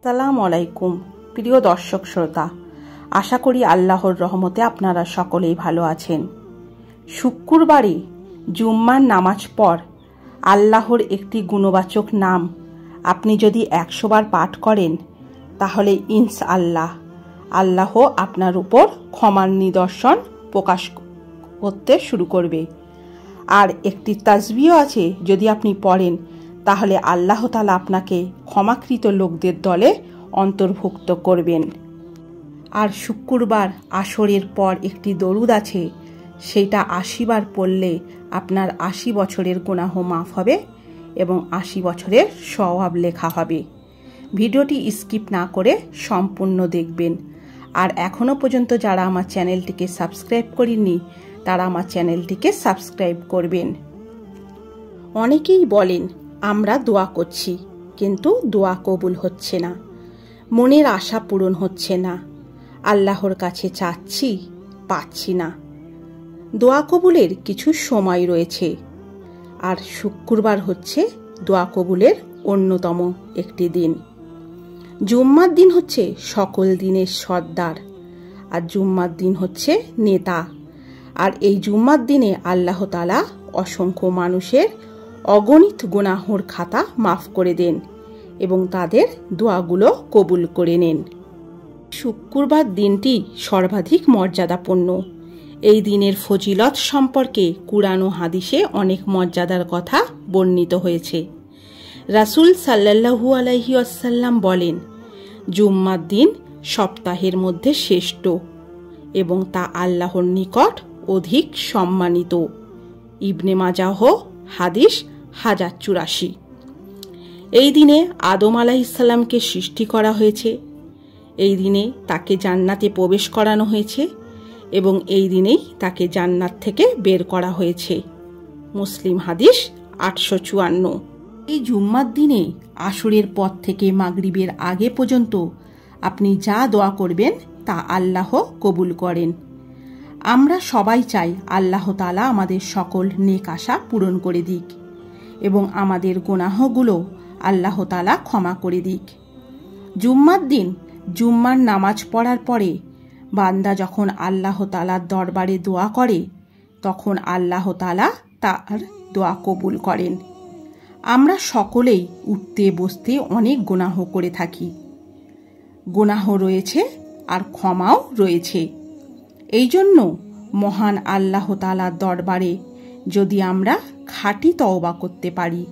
আসসালামু আলাইকুম প্রিয় দর্শক শ্রোতা, আশা করি আল্লাহর রহমতে আপনারা সকলেই ভালো আছেন। শুক্রবারে জুম্মার নামাজ পর আল্লাহর একটি গুণবাচক নাম আপনি যদি 100 বার পাঠ করেন, তাহলে ইনশাআল্লাহ আল্লাহ আপনার উপর ক্ষমার নিদর্শন প্রকাশ করতে শুরু করবে। আর একটি তাসবিহ আছে, যদি আপনি পড়েন তাহলে আল্লাহ তাআলা আপনাকে ক্ষমাকৃত লোকদের দলে অন্তর্ভুক্ত করবেন। আর শুক্রবার আসরের পর একটি দরুদ আছে, সেটা 80 বার পড়লে আপনার 80 বছরের গুনাহ মাফ হবে এবং 80 বছরের সওয়াব লেখা হবে। ভিডিওটি স্কিপ না করে সম্পূর্ণ দেখবেন। আর এখনও পর্যন্ত যারা আমার চ্যানেলটিকে সাবস্ক্রাইব করেননি, তারা আমার চ্যানেলটিকে সাবস্ক্রাইব করবেন। অনেকেই বলেন আমরা দোয়া করছি, কিন্তু দোয়া কবুল হচ্ছে না, মনের আশা পূরণ হচ্ছে না, আল্লাহর কাছে চাচ্ছি পাচ্ছি না। দোয়া কবুলের কিছু সময় রয়েছে, আর শুক্রবার হচ্ছে দোয়া কবুলের অন্যতম একটি দিন। জুম্মার দিন হচ্ছে সকল দিনের সর্দার, আর জুম্মার দিন হচ্ছে নেতা। আর এই জুম্মার দিনে আল্লাহ তাআলা অসংখ্য মানুষের অগণিত গুনাহর খাতা মাফ করে দেন এবং তাদের দোয়াগুলো কবুল করে নেন। শুক্রবার দিনটি সর্বাধিক মর্যাদাপূর্ণ। এই দিনের ফজিলত সম্পর্কে কুরআন ও হাদিসে অনেক মর্যাদার কথা বর্ণিত হয়েছে। রাসূল সাল্লাল্লাহু আলাইহি ওয়াসাল্লাম বলেন, জুম্মার দিন সপ্তাহের মধ্যে শ্রেষ্ঠ এবং তা আল্লাহর নিকট অধিক সম্মানিত। ইবনে মাজাহ হাদিস 1084। এই দিনে আদম আলাইহিস সালামকে সৃষ্টি করা হয়েছে, এই দিনে তাকে জান্নাতে প্রবেশ করানো হয়েছে এবং এই দিনেই তাকে জান্নাত থেকে বের করা হয়েছে। মুসলিম হাদিস 854। এই জুম্মার দিনে আসরের পর থেকে মাগরিবের আগে পর্যন্ত আপনি যা দোয়া করবেন তা আল্লাহ কবুল করেন। আমরা সবাই চাই আল্লাহ তাআলা আমাদের সকল নেক আশা পূরণ করে দিক এবং আমাদের গুনাহগুলো আল্লাহ তাআলা ক্ষমা করে দিক। জুম্মার দিন জুম্মার নামাজ পড়ার পরে বান্দা যখন আল্লাহ তাআলার দরবারে দোয়া করে, তখন আল্লাহ তাআলা তার দোয়া কবুল করেন। আমরা সকলেই উঠতে বসতে অনেক গুনাহ করে থাকি, গুনাহ রয়েছে আর ক্ষমাও রয়েছে। এই জন্য মহান আল্লাহ তাআলার দরবারে যদি আমরা খাঁটি তওবা করতে পারি,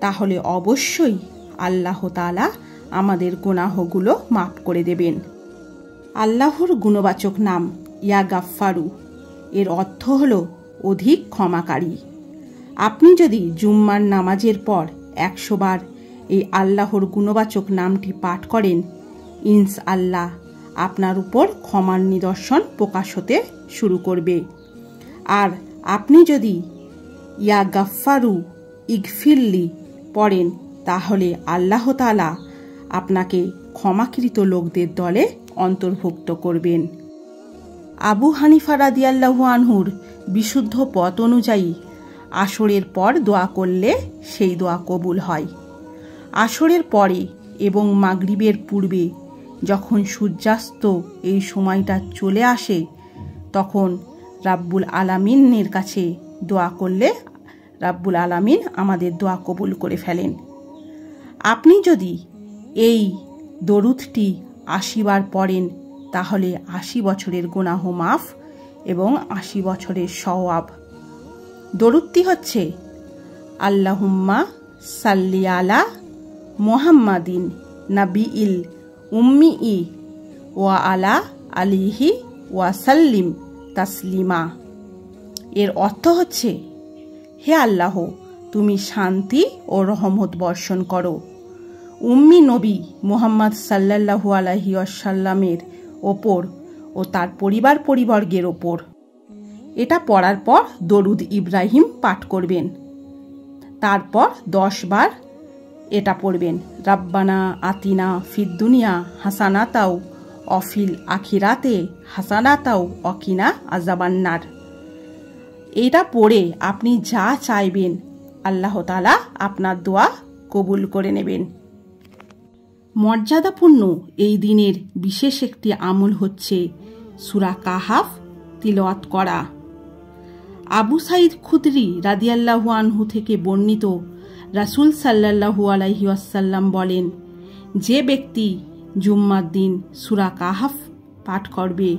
তাহলে অবশ্যই আল্লাহ তাআলা আমাদের গুনাহগুলো মাফ করে দেবেন। আল্লাহর গুণবাচক নাম ইয়া গাফফারু, এর অর্থ হল অধিক ক্ষমাকারী। আপনি যদি জুম্মার নামাজের পর 100 বার এই আল্লাহর গুণবাচক নামটি পাঠ করেন, ইনশাআল্লাহ আপনার উপর ক্ষমার নিদর্শন প্রকাশ হতে শুরু করবে। আর আপনি যদি ইয়া গাফফারু ইগফিরলি পড়েন, তাহলে আল্লাহ তাআলা আপনাকে ক্ষমাকৃত লোকদের দলে অন্তর্ভুক্ত করবেন। আবু হানিফা রাদিয়াল্লাহু আনহুর বিশুদ্ধ পথ অনুযায়ী আসরের পর দোয়া করলে সেই দোয়া কবুল হয়। আসরের পরে এবং মাগরিবের পূর্বে যখন সূর্যাস্ত এই সময়টা চলে আসে, তখন রাব্বুল আলামিনের কাছে দোয়া করলে রাব্বুল আলামিন আমাদের দোয়া কবুল করে ফেলেন। আপনি যদি এই দরুদটি 80 বার পড়েন, তাহলে 80 বছরের গুনাহ মাফ এবং 80 বছরের সওয়াব। দরুদটি হচ্ছে আল্লাহুম্মা সাল্লি আলা মুহাম্মাদিন নাবিইল উম্মিই ওয়া আলা আলিহি ওয়া সাল্লিম তাসলিমা। এর অর্থ হচ্ছে, হে আল্লাহ, তুমি শান্তি ও রহমত বর্ষণ করো উম্মি নবী মুহাম্মদ সাল্লাল্লাহু আলাইহি ওয়াসাল্লামের ওপর ও তার পরিবর্গের ওপর। এটা পড়ার পর দরুদ ইব্রাহিম পাঠ করবেন। তারপর 10 বার এটা পড়বেন, রাব্বানা আতিনা ফিদ দুনিয়া হাসানাতাও অফিল আখিরাতে হাসানাতাও অকিনা আযাবান্নার। এটা পড়ে আপনি যা চাইবেন আল্লাহ তাআলা আপনার দোয়া কবুল করে নেবেন। মর্যাদাপূর্ণ এই দিনের বিশেষ একটি আমল হচ্ছে সূরা কাহাফ তিলাওয়াত করা। আবু সাঈদ খুদরি রাদিয়াল্লাহু আনহু থেকে বর্ণিত, রাসূল সাল্লাল্লাহু আলাইহি ওয়াসাল্লাম বলেন, যে ব্যক্তি জুম্মার দিন সূরা কাহাফ পাঠ করবে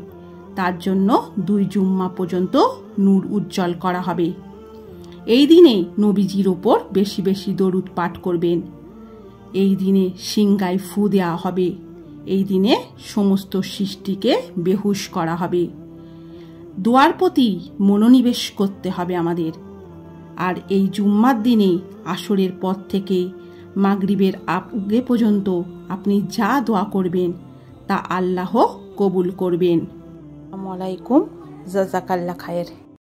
তার জন্য 2 জুম্মা পর্যন্ত নূর উজ্জ্বল করা হবে। এই দিনে নবীজির ওপর বেশি বেশি দরুদ পাঠ করবেন। এই দিনে সিংগায় ফু দেওয়া হবে। এই দিনে সমস্ত সৃষ্টিকে বেহুশ করা হবে। দোয়ার প্রতি মনোনিবেশ করতে হবে আমাদের। আর এই জুম্মার দিনে আসরের পর থেকে মাগরিবের আগে পর্যন্ত আপনি যা দোয়া করবেন তা আল্লাহ কবুল করবেন। আসসালামু আলাইকুম, জাযাকাল্লাহ খায়ের।